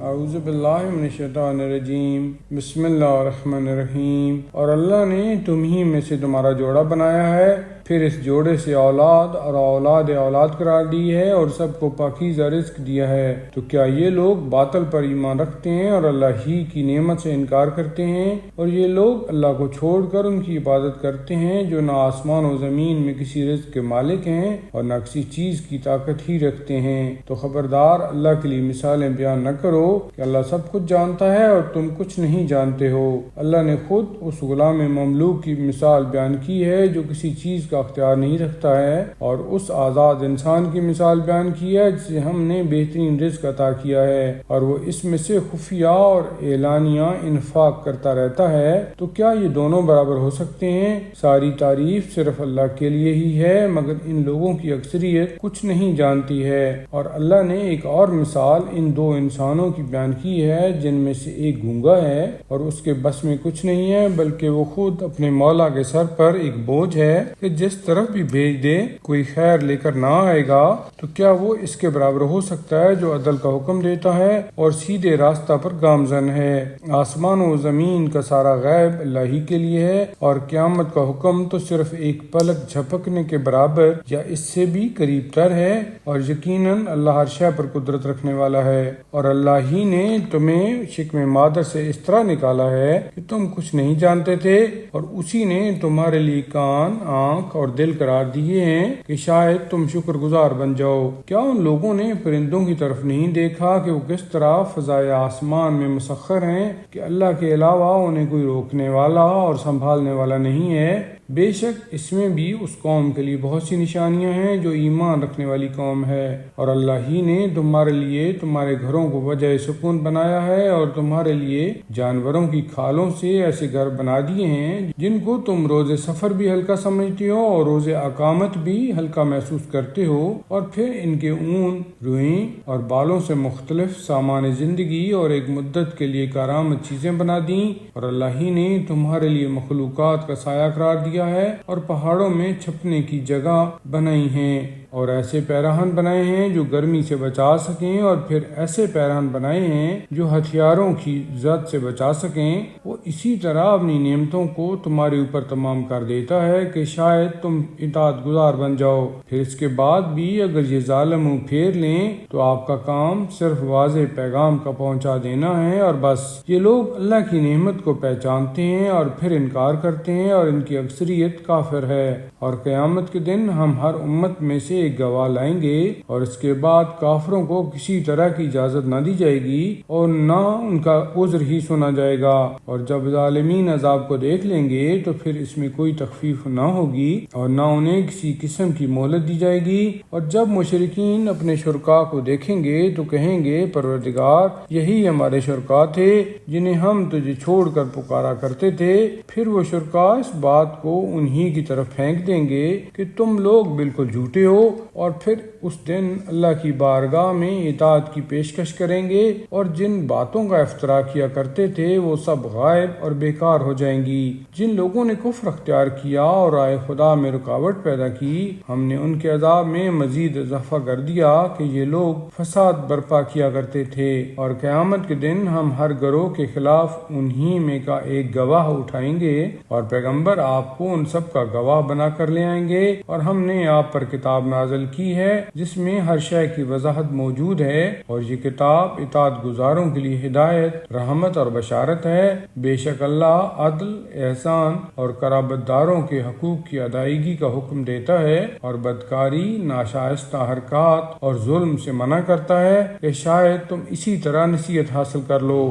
اعوذ باللہ من الشیطان الرجیم، بسم اللہ الرحمن الرحیم۔ اور اللہ نے تم ہی میں سے تمہارا جوڑا بنایا ہے، پھر اس جوڑے سے اولاد اور اولاد اولاد قرار دی ہے، اور سب کو پاکیزہ رزق دیا ہے۔ تو کیا یہ لوگ باطل پر ایمان رکھتے ہیں اور اللہ ہی کی نعمت سے انکار کرتے ہیں؟ اور یہ لوگ اللہ کو چھوڑ کر ان کی عبادت کرتے ہیں جو نہ آسمان و زمین میں کسی رزق کے مالک ہیں اور نہ کسی چیز کی طاقت ہی رکھتے ہیں۔ تو خبردار اللہ کے لیے مثالیں بیان نہ کرو کہ اللہ سب کچھ جانتا ہے اور تم کچھ نہیں جانتے ہو۔ اللہ نے خود اس غلام مملوک کی مثال بیان کی ہے جو کسی چیز کا اختیار نہیں رکھتا ہے، اور اس آزاد انسان کی مثال بیان کی ہے جسے ہم نے بہترین رزق عطا کیا ہے اور وہ اس میں سے خفیہ اور اعلانیہ انفاق کرتا رہتا ہے۔ تو کیا یہ دونوں برابر ہو سکتے ہیں؟ ساری تعریف صرف اللہ کے لیے ہی ہے، مگر ان لوگوں کی اکثریت کچھ نہیں جانتی ہے۔ اور اللہ نے ایک اور مثال ان دو انسانوں کی بیان کی ہے جن میں سے ایک گونگا ہے اور اس کے بس میں کچھ نہیں ہے، بلکہ وہ خود اپنے مولا کے سر پر ایک بوجھ ہے کہ جس طرف بھی بھیج دے کوئی خیر لے کر نہ آئے گا۔ تو کیا وہ اس کے برابر ہو سکتا ہے جو عدل کا حکم دیتا ہے اور سیدھے راستہ پر گامزن ہے؟ آسمان و زمین کا سارا غیب اللہ ہی کے لیے ہے، اور قیامت کا حکم تو صرف ایک پلک جھپکنے کے برابر یا اس سے بھی قریب تر ہے، اور یقیناً اللہ ہر شے پر قدرت رکھنے والا ہے۔ اور اللہ ہی نے تمہیں شکم مادر سے اس طرح نکالا ہے کہ تم کچھ نہیں جانتے تھے، اور اسی نے تمہارے لیے کان، آنکھ اور دل قرار دیے ہیں کہ شاید تم شکر گزار بن جاؤ۔ کیا ان لوگوں نے پرندوں کی طرف نہیں دیکھا کہ وہ کس طرح فضائے آسمان میں مسخر ہیں کہ اللہ کے علاوہ انہیں کوئی روکنے والا اور سنبھالنے والا نہیں ہے؟ بے شک اس میں بھی اس قوم کے لیے بہت سی نشانیاں ہیں جو ایمان رکھنے والی قوم ہے۔ اور اللہ ہی نے تمہارے لیے تمہارے گھروں کو وجہ سکون بنایا ہے اور تمہارے لیے جانوروں کی کھالوں سے ایسے گھر بنا دیے ہیں جن کو تم روز سفر بھی ہلکا سمجھتے ہو اور روز اقامت بھی ہلکا محسوس کرتے ہو، اور پھر ان کے اون، روئیں اور بالوں سے مختلف سامان زندگی اور ایک مدت کے لیے کارآمد چیزیں بنا دیں۔ اور اللہ ہی نے تمہارے لیے مخلوقات کا سایہ قرار دیا ہے اور پہاڑوں میں چھپنے کی جگہ بنائی ہیں، اور ایسے پیراہن بنائے ہیں جو گرمی سے بچا سکیں، اور پھر ایسے پیراہن بنائے ہیں جو ہتھیاروں کی زد سے بچا سکیں۔ وہ اسی طرح اپنی نعمتوں کو تمہارے اوپر تمام کر دیتا ہے کہ شاید تم اطاعت گزار بن جاؤ۔ پھر اس کے بعد بھی اگر یہ ظالم منہ پھیر لیں تو آپ کا کام صرف واضح پیغام کا پہنچا دینا ہے، اور بس۔ یہ لوگ اللہ کی نعمت کو پہچانتے ہیں اور پھر انکار کرتے ہیں، اور ان کی اکثریت کافر ہے۔ اور قیامت کے دن ہم ہر امت میں سے ایک گواہ لائیں گے، اور اس کے بعد کافروں کو کسی طرح کی اجازت نہ دی جائے گی اور نہ ان کا عذر ہی سنا جائے گا۔ اور جب ظالمین عذاب کو دیکھ لیں گے تو پھر اس میں کوئی تخفیف نہ ہوگی اور نہ انہیں کسی قسم کی مہلت دی جائے گی۔ اور جب مشرکین اپنے شرکاء کو دیکھیں گے تو کہیں گے پروردگار، یہی ہمارے شرکاء تھے جنہیں ہم تجھے چھوڑ کر پکارا کرتے تھے۔ پھر وہ شرکاء اس بات کو انہی کی طرف پھینک دیں گے کہ تم لوگ بالکل جھوٹے ہو، اور پھر اس دن اللہ کی بارگاہ میں اطاعت کی پیشکش کریں گے، اور جن باتوں کا افتراء کیا کرتے تھے وہ سب غائب اور بیکار ہو جائیں گی۔ جن لوگوں نے کفر اختیار کیا اور رائے خدا میں رکاوٹ پیدا کی، ہم نے ان کے عذاب میں مزید اضافہ کر دیا کہ یہ لوگ فساد برپا کیا کرتے تھے۔ اور قیامت کے دن ہم ہر گروہ کے خلاف انہی میں کا ایک گواہ اٹھائیں گے، اور پیغمبر آپ کو ان سب کا گواہ بنا کر لے آئیں گے۔ اور ہم نے آپ پر کتاب نازل کی ہے جس میں ہر شے کی وضاحت موجود ہے، اور یہ کتاب اطاعت گزاروں کے لیے ہدایت، رحمت اور بشارت ہے۔ بے شک اللہ عدل، احسان اور قرابت داروں کے حقوق کی ادائیگی کا حکم دیتا ہے، اور بدکاری، ناشائستہ حرکات اور ظلم سے منع کرتا ہے کہ شاید تم اسی طرح نصیحت حاصل کر لو۔